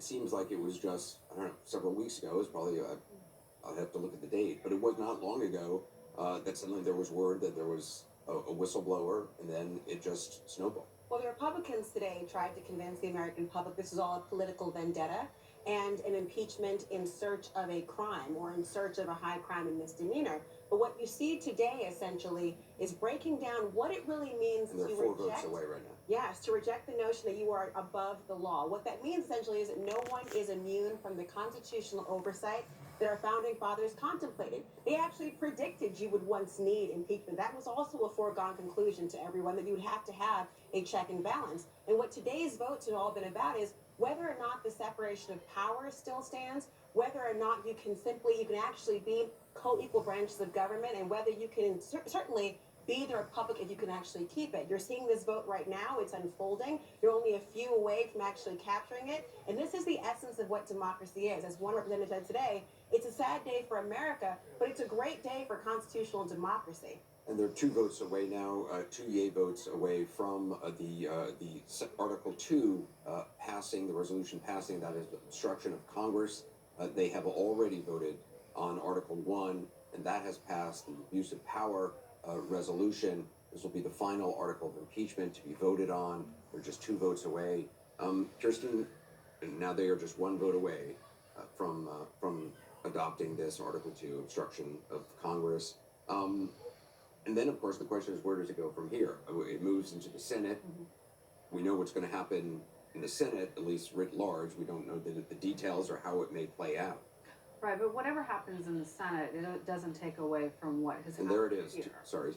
it seems like it was just, I don't know, several weeks ago. It was probably, I'll have to look at the date, but it was not long ago that suddenly there was word that there was a whistleblower, and then it just snowballed. Well, the Republicans today tried to convince the American public this is all a political vendetta and an impeachment in search of a crime or in search of a high crime and misdemeanor. But what you see today essentially is breaking down what it really means And they're to four reject. votes away right now. Yes, to reject the notion that you are above the law. What that means essentially is that no one is immune from the constitutional oversight that our founding fathers contemplated. They actually predicted you would once need impeachment. That was also a foregone conclusion to everyone, that you would have to have a check and balance. And what today's votes have all been about is whether or not the separation of powers still stands, whether or not you can actually be co-equal branches of government, and whether you can certainly be the republic if you can actually keep it. You're seeing this vote right now. It's unfolding. You're only a few away from actually capturing it. And this is the essence of what democracy is. As one representative said today, it's a sad day for America, but it's a great day for constitutional democracy. And they're two votes away now, two yay votes away from the Article 2 passing, the resolution passing, that is the obstruction of Congress. They have already voted on Article 1, and that has passed, the abuse of power resolution. This will be the final article of impeachment to be voted on. They're just two votes away. Kirsten, now they are just one vote away from adopting this Article 2 obstruction of Congress. And then, of course, the question is, where does it go from here? It moves into the Senate. Mm-hmm. We know what's going to happen in the Senate, at least writ large. We don't know the details or how it may play out. Right, but whatever happens in the Senate, it doesn't take away from what has happened. And there it is. Here.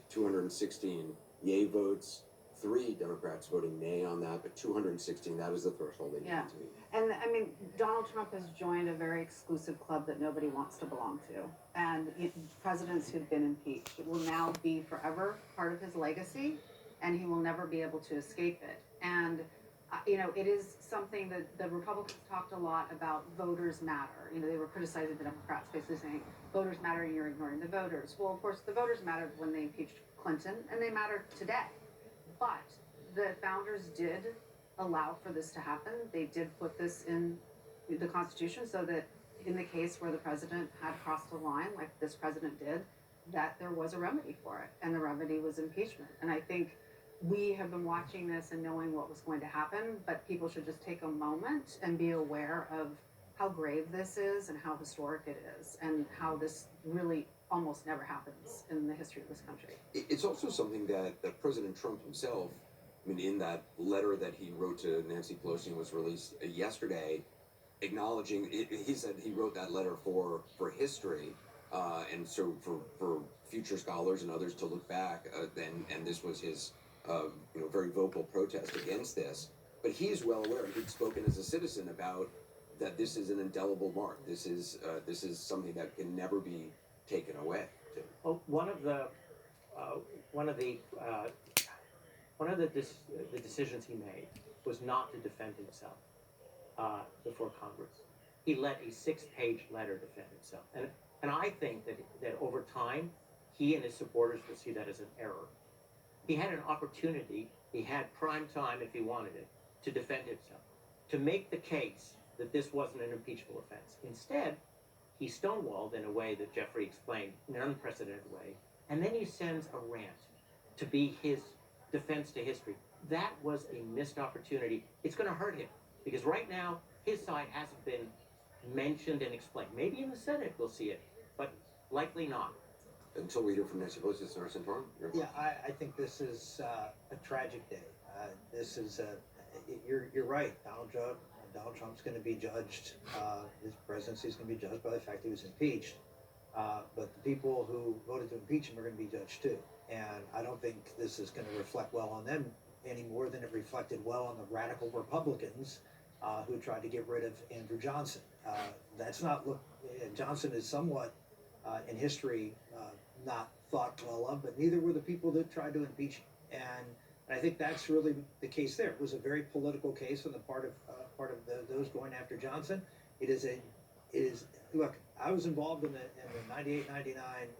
216 yay votes. 3 Democrats voting nay on that, but 216, that is the threshold they need to meet. And I mean, Donald Trump has joined a very exclusive club that nobody wants to belong to. And presidents who've been impeached, it will now be forever part of his legacy, and he will never be able to escape it. And it is something that the Republicans talked a lot about. Voters matter. They were criticizing the Democrats, basically saying voters matter and you're ignoring the voters. Well, of course, the voters mattered when they impeached Clinton, and they matter today. But the founders did allow for this to happen. They did put this in the Constitution so that in the case where the president had crossed the line, like this president did, that there was a remedy for it, and the remedy was impeachment. And I think we have been watching this and knowing what was going to happen, but people should just take a moment and be aware of how grave this is and how historic it is, and how this really almost never happens in the history of this country. It's also something that President Trump himself, in that letter that he wrote to Nancy Pelosi and was released yesterday, acknowledging, he said he wrote that letter for history, and so for future scholars and others to look back, and this was his very vocal protest against this. But he's well aware, he'd spoken as a citizen about that this is an indelible mark. This is something that can never be taken away. Well, one of the decisions he made was not to defend himself before Congress. He let a 6-page letter defend himself, and I think that over time, he and his supporters will see that as an error. He had an opportunity. He had prime time, if he wanted it, to defend himself, to make the case that this wasn't an impeachable offense. Instead, he stonewalled in a way that Jeffrey explained, in an unprecedented way, and then he sends a rant to be his defense to history. That was a missed opportunity. It's going to hurt him, because right now, his side hasn't been mentioned and explained. Maybe in the Senate we'll see it, but likely not. Until we hear from Nancy Pelosi, Senator Santorum. Yeah, I think this is a tragic day. This is you're right. Donald Trump's going to be judged. His presidency is going to be judged by the fact that he was impeached. But the people who voted to impeach him are going to be judged too. And I don't think this is going to reflect well on them any more than it reflected well on the radical Republicans who tried to get rid of Andrew Johnson. Johnson is somewhat in history not thought well of, but neither were the people that tried to impeach him. And I think that's really the case there. It was a very political case on the part of those going after Johnson. Look, I was involved in the 98-99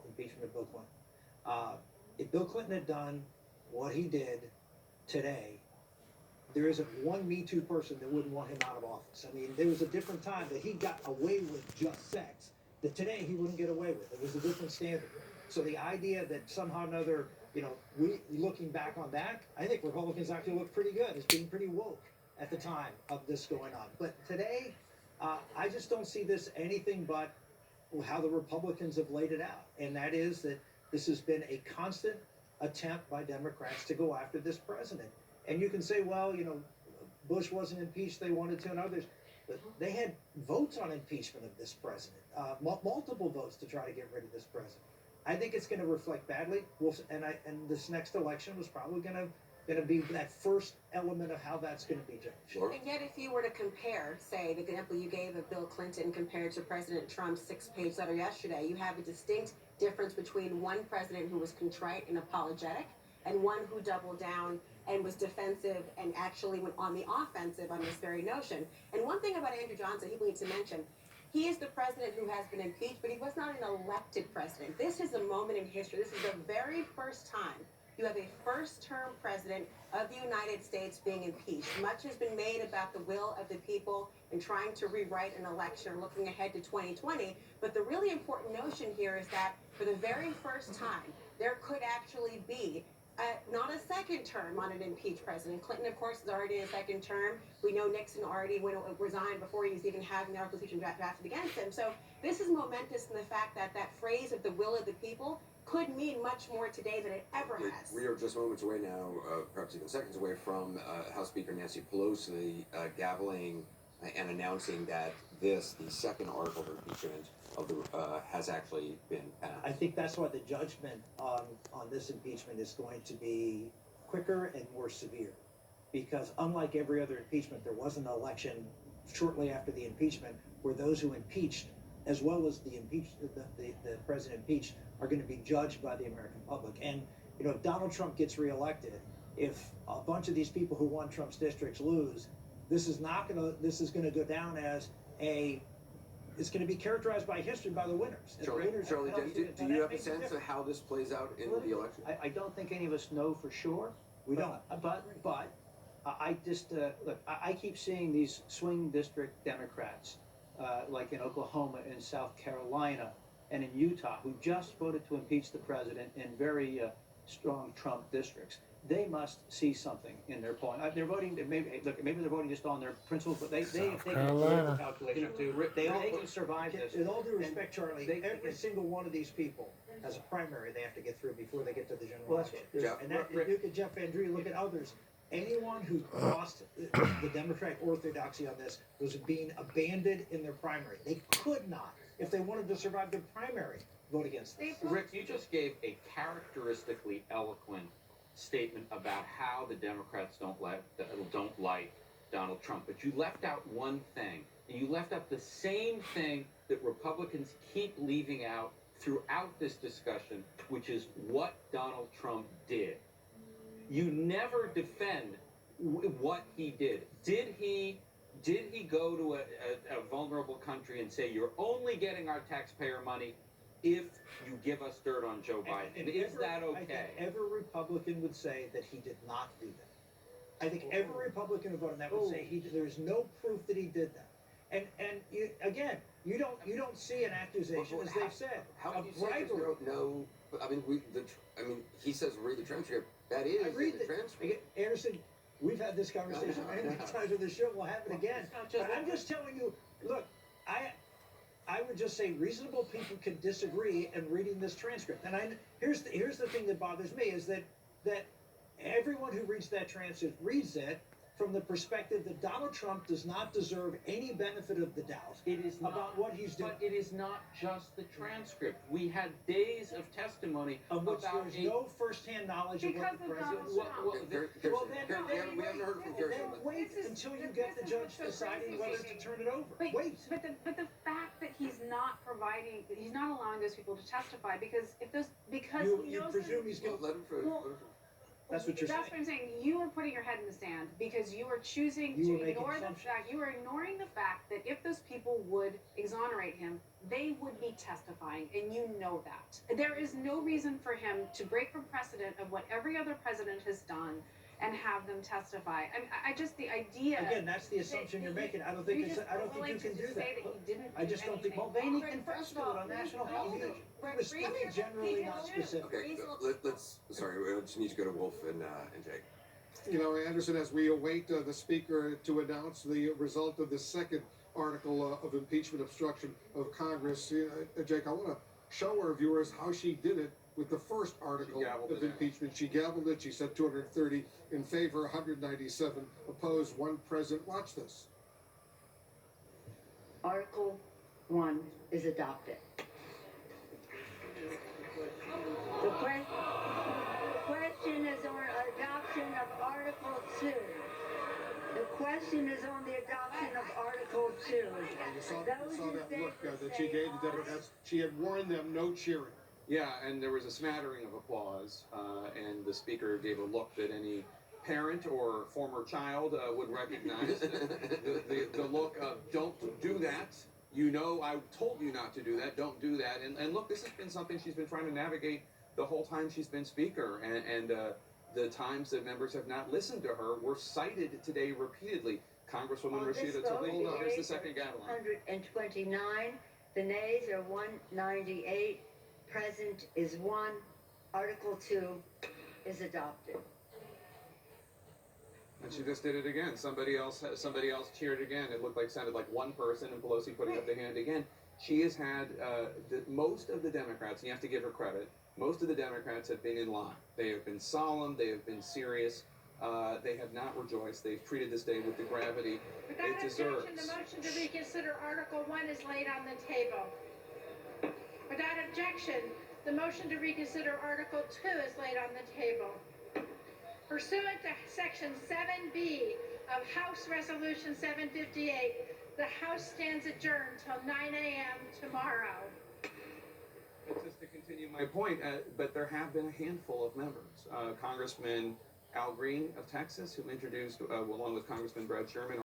impeachment of Bill Clinton. If Bill Clinton had done what he did today, there isn't one Me Too person that wouldn't want him out of office. I mean, there was a different time that he got away with just sex that today he wouldn't get away with. It was a different standard. So the idea that somehow or another, we looking back on that, I think Republicans actually look pretty good as being pretty woke at the time of this going on. But today, I just don't see this anything but how the Republicans have laid it out, and that is that this has been a constant attempt by Democrats to go after this president. And you can say, well, Bush wasn't impeached, they wanted to, and others. But they had votes on impeachment of this president, multiple votes to try to get rid of this president. I think it's going to reflect badly. And this next election was probably going to be that first element of how that's going to be judged. Sure. And yet, if you were to compare, say, the example you gave of Bill Clinton compared to President Trump's 6-page letter yesterday, you have a distinct difference between one president who was contrite and apologetic and one who doubled down and was defensive and actually went on the offensive on this very notion. And one thing about Andrew Johnson, he needs to mention, he is the president who has been impeached, but he was not an elected president. This is a moment in history. This is the very first time you have a first-term president of the United States being impeached. Much has been made about the will of the people and trying to rewrite an election or looking ahead to 2020. But the really important notion here is that for the very first time, there could actually be not a second term on an impeached president. Clinton, of course, is already in a second term. We know Nixon already resigned before he was even having the Articles of Impeachment drafted against him. So this is momentous in the fact that that phrase of the will of the people could mean much more today than it ever has. We are just moments away now, perhaps even seconds away from House Speaker Nancy Pelosi gaveling and announcing that the second article of impeachment of the has actually been passed. I think that's why the judgment on this impeachment is going to be quicker and more severe. Because unlike every other impeachment, there was an election shortly after the impeachment where those who impeached, as well as the president impeached, are going to be judged by the American public. And if Donald Trump gets reelected, if a bunch of these people who won Trump's districts lose, this is going to go down as it's going to be characterized by history by the winners. And Charlie, the winners Charlie, do you have a sense of difference. how this plays out in the election? I don't think any of us know for sure. We don't. But I just look. I keep seeing these swing district Democrats, like in Oklahoma and South Carolina and in Utah, who just voted to impeach the president in very strong Trump districts. They must see something in their polling. They're voting. Maybe they're voting just on their principles, but they can Carolina. calculation too. They can survive this. With all due respect, Charlie, they- every single one of these people has a primary they have to get through before they get to the general Well, that's- election. Jeff, And that, look at Jeff Van Drew, look at others. Anyone who crossed the Democratic orthodoxy on this was being abandoned in their primary. They could not, if they wanted to survive their primary, vote against this. Rick, you just gave a characteristically eloquent statement about how the Democrats don't like Donald Trump, but you left out one thing, and you left out the same thing that Republicans keep leaving out throughout this discussion, which is what Donald Trump did. You never defend what he did. Did he go to a vulnerable country and say, you're only getting our taxpayer money if you give us dirt on Joe Biden? And Is every- that I think okay? every Republican would say that he did not do that. I think every Republican who voted on that would say there's no proof that he did that. And you don't see an accusation, as they've said, How of do you say there's bribery. no? I mean, he says read the transcript. That is I read in the that. transcript. Anderson, we've had this conversation many times on the show. We'll have it again. But I'm just telling you, look, I would just say reasonable people can disagree in reading this transcript. And here's the thing that bothers me is that everyone who reads that transcript reads it from the perspective that Donald Trump does not deserve any benefit of the doubt It is about not, what he's doing. but it is not just the transcript. We had days of testimony Of which about there's no firsthand knowledge of what the Because of president. Donald Trump. Well, then we haven't heard from Kirsten. Then wait until you get the judge deciding whether to turn it over. Wait. But the fact that he's not allowing those people to testify because You he knows presume he's going to. Let him finish. Well, That's what you're That's what I'm saying. You are putting your head in the sand because you are choosing You to are making ignore the assumptions. fact. You are ignoring the fact that if those people would exonerate him, they would be testifying, and you know that. There is no reason for him to break from precedent of what every other president has done and have them testify. I just, the idea. Again, that's the assumption you're making. I don't think you can do that. I just don't think, Mulvaney confessed to it on national television. He was speaking generally, not specifically. Okay, let's. Sorry, we just need to go to Wolf and Jake. You know, Anderson, as we await the Speaker to announce the result of the second article of impeachment obstruction of Congress, Jake, I want to show our viewers how she did it with the first article of impeachment. She gavelled it. She said 230 in favor, 197 opposed, 1 present. Watch this. Article 1 is adopted. The question is on adoption of Article 2. The question is on the adoption of Article 2. You saw that look that she gave the Democrats. She had warned them no cheering. Yeah, and there was a smattering of applause, and the speaker gave a look that any parent or former child would recognize. The look of, don't do that. You know, I told you not to do that. Don't do that. And look, this has been something she's been trying to navigate the whole time she's been speaker. And the times that members have not listened to her were cited today repeatedly. Congresswoman Rashida Tlaib, here's the second gavel. 129. The nays are 198. Present is 1. Article 2 is adopted. And she just did it again. Somebody else cheered again. It sounded like one person, and Pelosi putting up the hand again. She has had most of the Democrats, and you have to give her credit. Most of the Democrats have been in line. They have been solemn. They have been serious. They have not rejoiced. They've treated this day with the gravity it deserves. Without objection, the motion to reconsider Article 1 is laid on the table. Without objection, the motion to reconsider Article 2 is laid on the table. Pursuant to Section 7B of House Resolution 758, the House stands adjourned till 9 a.m. tomorrow. Just to continue my point, but there have been a handful of members. Congressman Al Green of Texas, who introduced, along with Congressman Brad Sherman,